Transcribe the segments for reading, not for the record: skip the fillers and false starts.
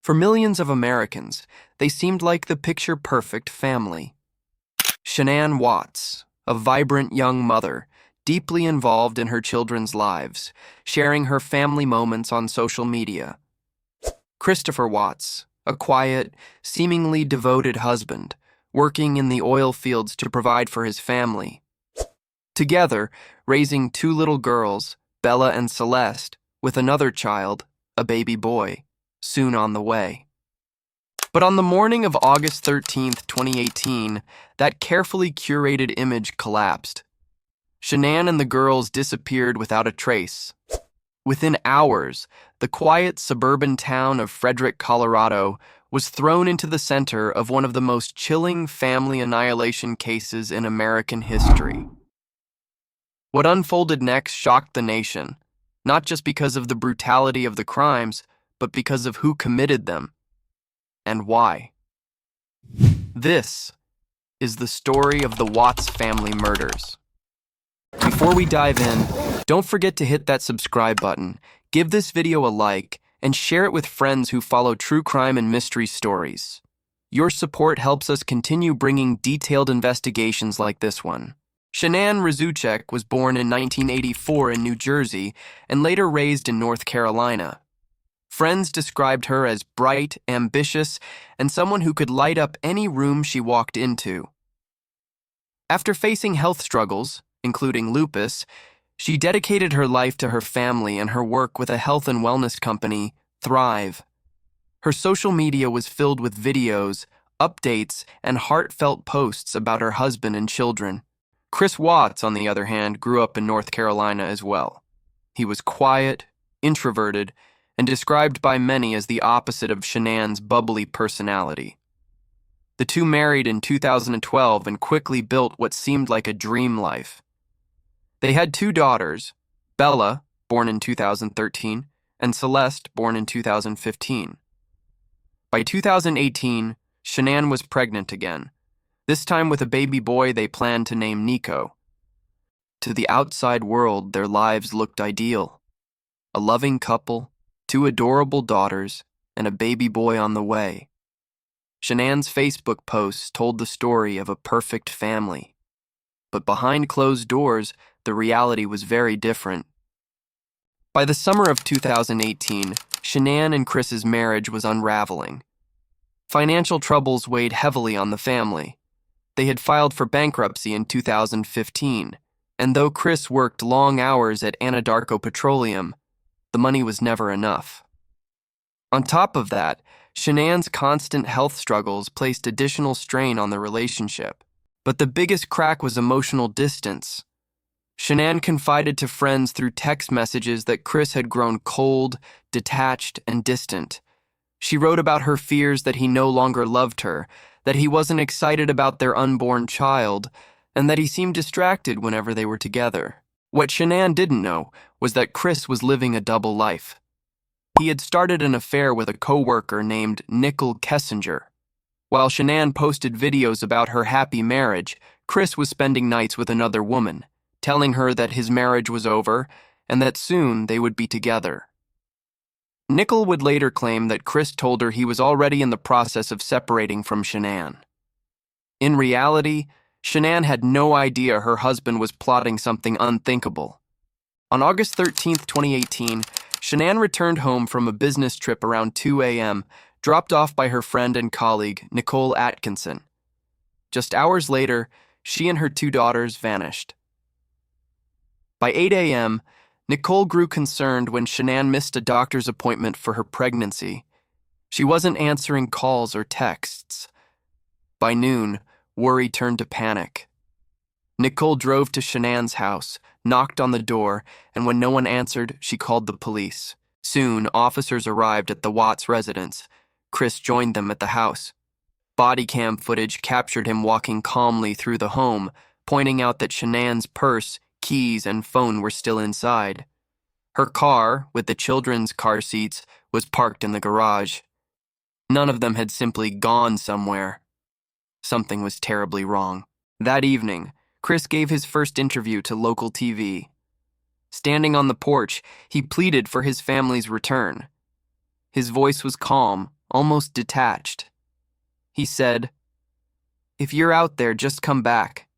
For millions of Americans, they seemed like the picture-perfect family. Shanann Watts, a vibrant young mother, deeply involved in her children's lives, sharing her family moments on social media. Christopher Watts, a quiet, seemingly devoted husband, working in the oil fields to provide for his family. Together, raising two little girls, Bella and Celeste, with another child, a baby boy, soon on the way. But on the morning of August 13th, 2018, that carefully curated image collapsed. Shanann and the girls disappeared without a trace. Within hours, the quiet suburban town of Frederick, Colorado, was thrown into the center of one of the most chilling family annihilation cases in American history. What unfolded next shocked the nation, not just because of the brutality of the crimes, but because of who committed them and why. This is the story of the Watts family murders. Before we dive in, don't forget to hit that subscribe button, give this video a like, and share it with friends who follow true crime and mystery stories. Your support helps us continue bringing detailed investigations like this one. Shanann Watts was born in 1984 in New Jersey and later raised in North Carolina. Friends described her as bright, ambitious, and someone who could light up any room she walked into. After facing health struggles, including lupus, she dedicated her life to her family and her work with a health and wellness company, Thrive. Her social media was filled with videos, updates, and heartfelt posts about her husband and children. Chris Watts, on the other hand, grew up in North Carolina as well. He was quiet, introverted, and described by many as the opposite of Shanann's bubbly personality. The two married in 2012 and quickly built what seemed like a dream life. They had two daughters, Bella, born in 2013, and Celeste, born in 2015. By 2018, Shanann was pregnant again, this time with a baby boy they planned to name Nico. To the outside world, their lives looked ideal. A loving couple, two adorable daughters, and a baby boy on the way. Shanann's Facebook posts told the story of a perfect family. But behind closed doors, the reality was very different. By the summer of 2018, Shanann and Chris's marriage was unraveling. Financial troubles weighed heavily on the family. They had filed for bankruptcy in 2015, and though Chris worked long hours at Anadarko Petroleum, the money was never enough. On top of that, Shanann's constant health struggles placed additional strain on the relationship. But the biggest crack was emotional distance. Shanann confided to friends through text messages that Chris had grown cold, detached, and distant. She wrote about her fears that he no longer loved her, that he wasn't excited about their unborn child, and that he seemed distracted whenever they were together. What Shanann didn't know was that Chris was living a double life. He had started an affair with a co-worker named Nichol Kessinger. While Shanann posted videos about her happy marriage, Chris was spending nights with another woman, telling her that his marriage was over and that soon they would be together. Nichol would later claim that Chris told her he was already in the process of separating from Shanann. In reality, Shanann had no idea her husband was plotting something unthinkable. On August 13th, 2018, Shanann returned home from a business trip around 2 a.m., dropped off by her friend and colleague, Nicole Atkinson. Just hours later, she and her two daughters vanished. By 8 a.m., Nicole grew concerned when Shanann missed a doctor's appointment for her pregnancy. She wasn't answering calls or texts. By noon, worry turned to panic. Nicole drove to Shanann's house, knocked on the door, and when no one answered, she called the police. Soon, officers arrived at the Watts residence. Chris joined them at the house. Body cam footage captured him walking calmly through the home, pointing out that Shanann's purse, keys, and phone were still inside. Her car, with the children's car seats, was parked in the garage. None of them had simply gone somewhere. Something was terribly wrong. That evening, Chris gave his first interview to local TV. Standing on the porch, he pleaded for his family's return. His voice was calm, almost detached. He said, "If you're out there, just come back.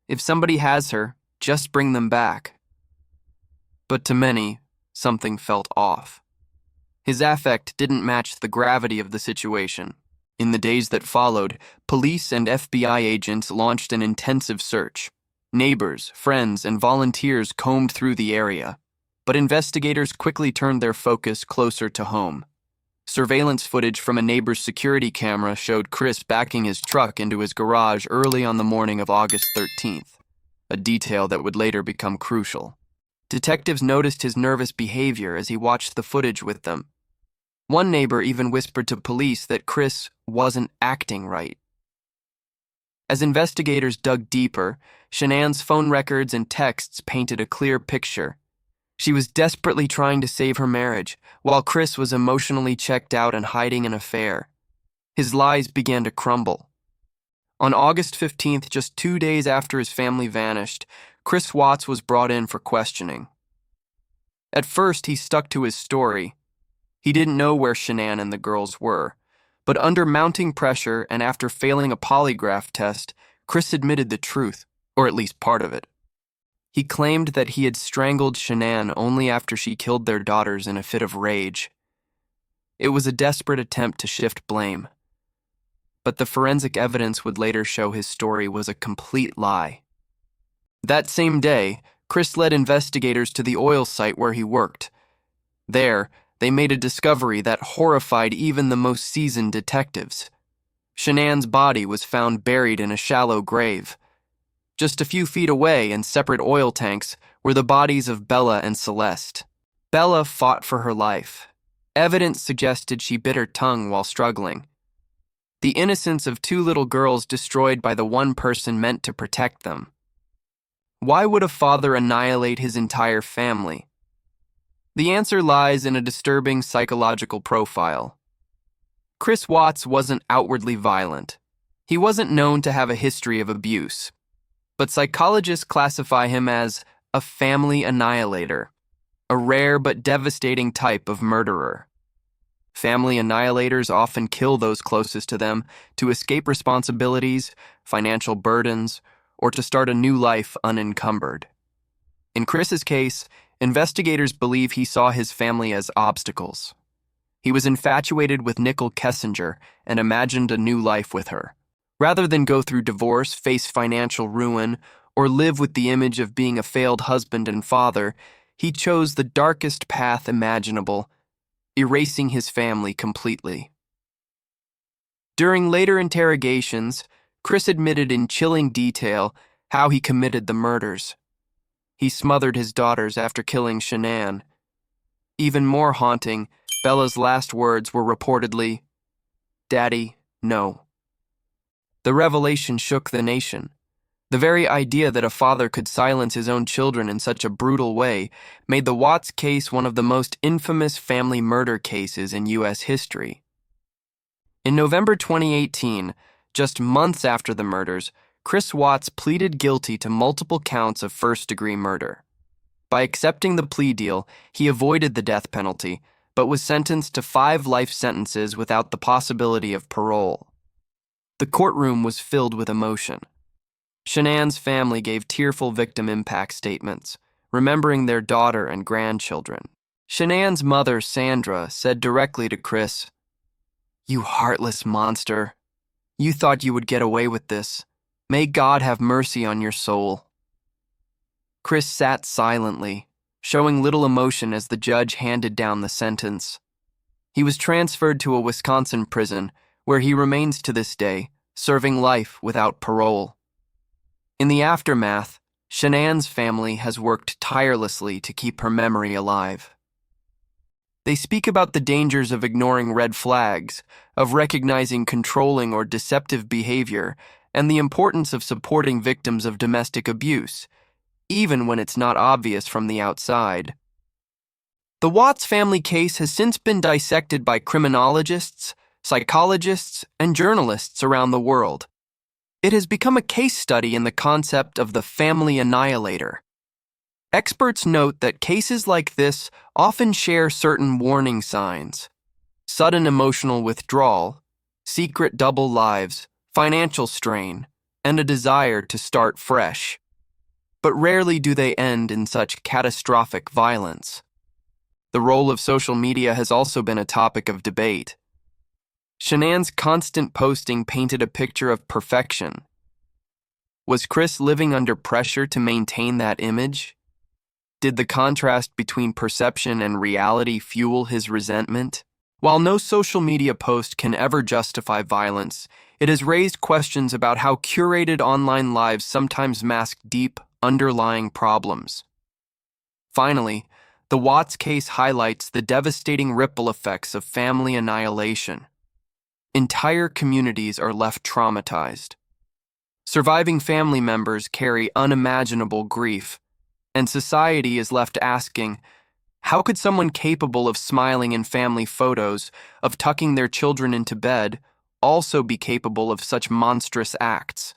If somebody has her, just bring them back." But to many, something felt off. His affect didn't match the gravity of the situation. In the days that followed, police and FBI agents launched an intensive search. Neighbors, friends, and volunteers combed through the area, but investigators quickly turned their focus closer to home. Surveillance footage from a neighbor's security camera showed Chris backing his truck into his garage early on the morning of August 13th, a detail that would later become crucial. Detectives noticed his nervous behavior as he watched the footage with them. One neighbor even whispered to police that Chris wasn't acting right. As investigators dug deeper, Shanann's phone records and texts painted a clear picture. She was desperately trying to save her marriage, while Chris was emotionally checked out and hiding an affair. His lies began to crumble. On August 15th, just 2 days after his family vanished, Chris Watts was brought in for questioning. At first, he stuck to his story. He didn't know where Shanann and the girls were, but under mounting pressure and after failing a polygraph test, Chris admitted the truth, or at least part of it. He claimed that he had strangled Shanann only after she killed their daughters in a fit of rage. It was a desperate attempt to shift blame. But the forensic evidence would later show his story was a complete lie. That same day, Chris led investigators to the oil site where he worked. There, they made a discovery that horrified even the most seasoned detectives. Shanann's body was found buried in a shallow grave. Just a few feet away, in separate oil tanks, were the bodies of Bella and Celeste. Bella fought for her life. Evidence suggested she bit her tongue while struggling. The innocence of 2 little girls destroyed by the one person meant to protect them. Why would a father annihilate his entire family? The answer lies in a disturbing psychological profile. Chris Watts wasn't outwardly violent. He wasn't known to have a history of abuse. But psychologists classify him as a family annihilator, a rare but devastating type of murderer. Family annihilators often kill those closest to them to escape responsibilities, financial burdens, or to start a new life unencumbered. In Chris's case, investigators believe he saw his family as obstacles. He was infatuated with Nichol Kessinger and imagined a new life with her. Rather than go through divorce, face financial ruin, or live with the image of being a failed husband and father, he chose the darkest path imaginable, erasing his family completely. During later interrogations, Chris admitted in chilling detail how he committed the murders. He smothered his daughters after killing Shanann. Even more haunting, Bella's last words were reportedly, "Daddy, no." The revelation shook the nation. The very idea that a father could silence his own children in such a brutal way made the Watts case one of the most infamous family murder cases in U.S. history. In November 2018, just months after the murders, Chris Watts pleaded guilty to multiple counts of first-degree murder. By accepting the plea deal, he avoided the death penalty, but was sentenced to 5 life sentences without the possibility of parole. The courtroom was filled with emotion. Shanann's family gave tearful victim impact statements, remembering their daughter and grandchildren. Shanann's mother, Sandra, said directly to Chris, "You heartless monster. You thought you would get away with this. May God have mercy on your soul." Chris sat silently, showing little emotion as the judge handed down the sentence. He was transferred to a Wisconsin prison, where he remains to this day, serving life without parole. In the aftermath, Shanann's family has worked tirelessly to keep her memory alive. They speak about the dangers of ignoring red flags, of recognizing controlling or deceptive behavior, and the importance of supporting victims of domestic abuse, even when it's not obvious from the outside. The Watts family case has since been dissected by criminologists, psychologists, and journalists around the world. It has become a case study in the concept of the family annihilator. Experts note that cases like this often share certain warning signs. sudden emotional withdrawal, secret double lives, financial strain, and a desire to start fresh. But rarely do they end in such catastrophic violence. The role of social media has also been a topic of debate. Shanann's constant posting painted a picture of perfection. Was Chris living under pressure to maintain that image? Did the contrast between perception and reality fuel his resentment? While no social media post can ever justify violence, it has raised questions about how curated online lives sometimes mask deep, underlying problems. Finally, the Watts case highlights the devastating ripple effects of family annihilation. Entire communities are left traumatized. Surviving family members carry unimaginable grief, and society is left asking, how could someone capable of smiling in family photos, of tucking their children into bed, also be capable of such monstrous acts?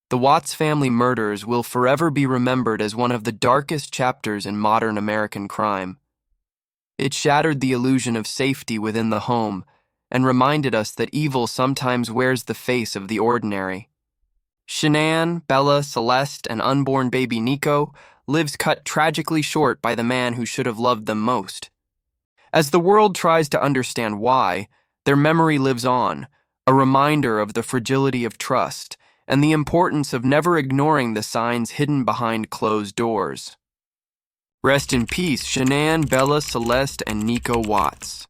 The Watts family murders will forever be remembered as one of the darkest chapters in modern American crime. It shattered the illusion of safety within the home and reminded us that evil sometimes wears the face of the ordinary. Shanann, Bella, Celeste, and unborn baby Nico lives cut tragically short by the man who should have loved them most. As the world tries to understand why, their memory lives on, a reminder of the fragility of trust and the importance of never ignoring the signs hidden behind closed doors. Rest in peace, Shanann, Bella, Celeste, and Nico Watts.